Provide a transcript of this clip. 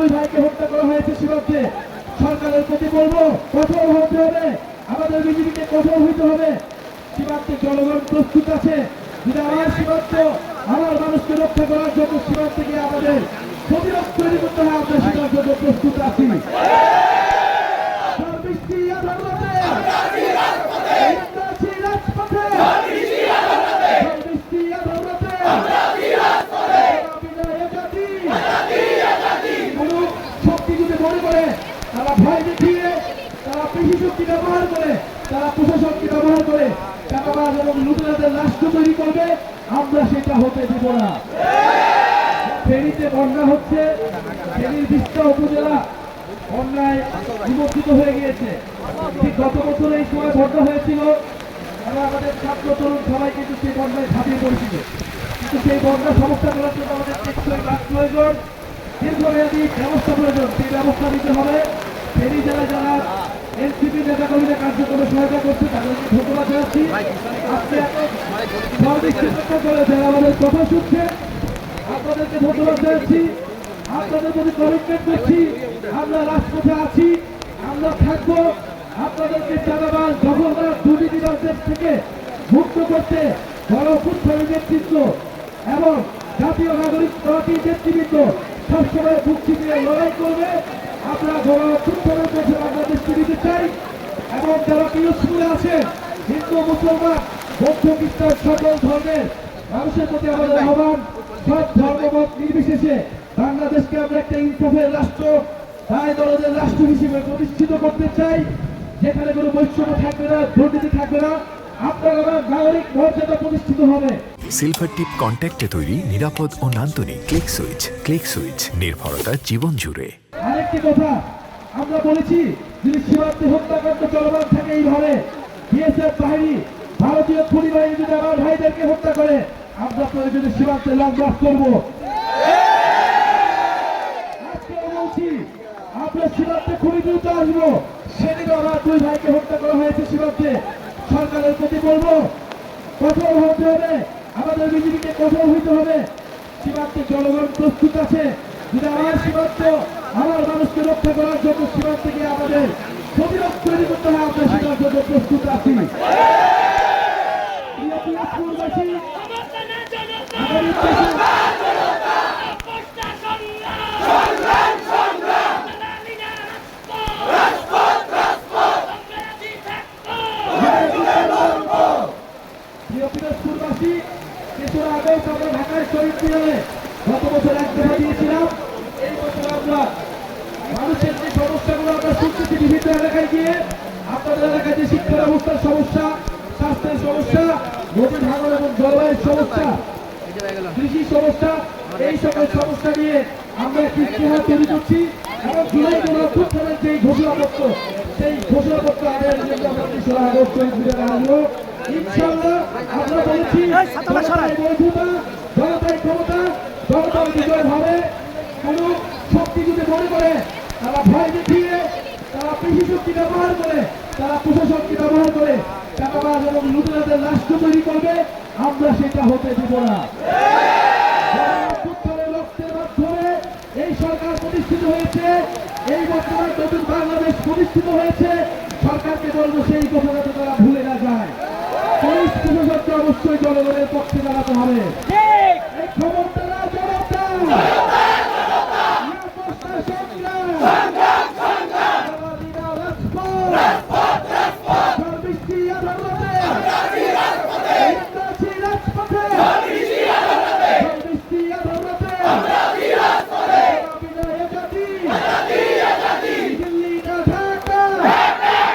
দুই ভাইকে হত্যা করা হয়েছে সীমান্তে। সরকারের প্রতি বলবো কঠোর হতে হবে, আমাদের বিজেপিকে কঠোর হইতে হবে। সীমান্তে জনগণ প্রস্তুত আছে, যদি আমার সীমান্ত আমার মানুষকে রক্ষা করার জন্য সীমান্তে গিয়ে আমাদের প্রতিরোধ তৈরি করতে হয়, আমরা সেটার জন্য প্রস্তুত আছি। শক্তি যদি মনে করে তারা ভয় দেখিয়ে, তারা পেশি শক্তি ব্যবহার করে, তারা প্রশাসনকে ব্যবহার করে চাঁদাবাজ এবং লুটেরাদের রাষ্ট্র তৈরি করবে, আমরা সেটা হতে দেব না। ফেনীতে বন্যা হচ্ছে, ফেনীর 20টা উপজেলা বন্যায় নিমজ্জিত হয়ে গিয়েছে। ঠিক গত বছর এই সময় বন্যা হয়েছিল, আমরা আমাদের ছাত্র তরুণ সবাই কিন্তু সেই বন্যায় ঝাঁপিয়ে পড়েছিল। কিন্তু সেই বন্যা সমস্যা করার জন্য আমাদের টেকসই কাজ প্রয়োজন, দীর্ঘমেয়াদী ব্যবস্থা প্রয়োজন। সেই ব্যবস্থা নিতে হবে। ফেনী জেলায় যারা এনসিপি নেতাকর্মীরা কার্যক্রমে সহায়তা করছে তাদেরকে ধন্যবাদ জানাচ্ছি। আজকে যারা আমাদের কথা শুনছে আপনাদেরকে ধন্যবাদ জানাচ্ছি। আপনাদের প্রতি কমিটমেন্ট করছি, আমরা রাজপথে আছি, আমরা থাকবো। আপনাদেরকে চাঁদাবাজ দখলদার দুর্নীতিবাজদের থেকে মুক্ত করতে গণঅভ্যুত্থানী নেতৃত্ব এবং জাতীয় নাগরিক পার্টির নেতৃবৃন্দ সবসময় মুক্তি দিয়ে লড়াই করবে। আমরা গণঅভ্যুত্থানের মধ্যে বাংলাদেশকে দিতে চাই এবং যারা পিরোজপুরে আছে হিন্দু মুসলমান বৌদ্ধ খ্রিস্টান সকল ধর্মের মানুষের প্রতি আমাদের আহ্বান, সব ধর্মমত নির্বিশেষে বাংলাদেশকে আমরা একটা ইনসাফের রাষ্ট্র, দায় দরদের রাষ্ট্র হিসেবে প্রতিষ্ঠিত করতে চাই, যেখানে কোনো বৈষম্য থাকবে না, দুর্নীতি থাকবে না, আপনার আমার নাগরিক মর্যাদা প্রতিষ্ঠিত হবে। সিলভার টিপ কন্ট্যাক্টে তৈরি নিরাপদ ও নান্দনিক ক্লিক সুইচ। ক্লিক সুইচ, নির্ভরতা জীবন জুড়ে। আরেকটি কথা আমরা বলেছি, যদি সীমান্তে হত্যাকাণ্ড চলমান থাকে এইভাবে বিএসএফ বাহিনী, ভারতীয় খুনি বাহিনী যদি আমার ভাইদেরকে হত্যা করে, আমরা প্রয়োজনে সীমান্তে লং মার্চ করবো। আজকেও বলছি আমরা সীমান্তে খুনি দ্রুত আসবো। সেদিন আমার দুই ভাইকে হত্যা করা হয়েছে সীমান্তে। সরকারের প্রতি বলবো কঠোর হতে হবে, আমাদের বিজেপিকে কঠোর হইতে হবে। সীমান্তে জনগণ প্রস্তুত আছে, যদি আমার সীমান্ত আমার মানুষকে রক্ষা করার জন্য সীমান্তে গিয়ে আমাদের প্রতিরোধ তৈরি করতে হয়, আমরা সেটার জন্য প্রস্তুত আছি। ঢাকার শহীদ মিনারে গত বছর এক দফা দিয়েছিলাম। এই বছর আমরা মানুষের যে সমস্যাগুলো আমরা শুনতেছি বিভিন্ন এলাকায় গিয়ে, আপনাদের এলাকায় যে শিক্ষা ব্যবস্থার সমস্যা, স্বাস্থ্যের সমস্যা, নদী ভাঙন এবং জলবায়ুর সমস্যা, কৃষি সমস্যা, এই সকল সমস্যা নিয়ে আমরা একটি ইশতেহার তৈরি করছি এবং জুলাই গণঅভ্যুত্থানের যে ঘোষণাপত্র, সেই ঘোষণাপত্র আদায়ের জন্য আমরা 3 আগস্ট শহীদ মিনারে আসবো। ইনশাআল্লাহ আমরা বলেছি জনতাই বৈধতা, জনতাই ক্ষমতা, জনতার বিজয় হবে। কোন শক্তি যদি মনে করে তারা ভয় দেখিয়ে, তারা পেশি শক্তি ব্যবহার করে, তারা প্রশাসনকে ব্যবহার করে চাঁদাবাজ এবং লুটেরাদের রাষ্ট্র তৈরি করবে, আমরা সেটা হতে দেব না। রক্তের মাধ্যমে এই সরকার প্রতিষ্ঠিত হয়েছে, এই বর্তমান নতুন বাংলাদেশ প্রতিষ্ঠিত হয়েছে। সরকারকে বলবো সেই কথাটা তারা ভুলে না যায়। পুলিশ প্রশাসনকে অবশ্যই জনগণের পক্ষে দাঁড়াতে হবে। এই খবরটা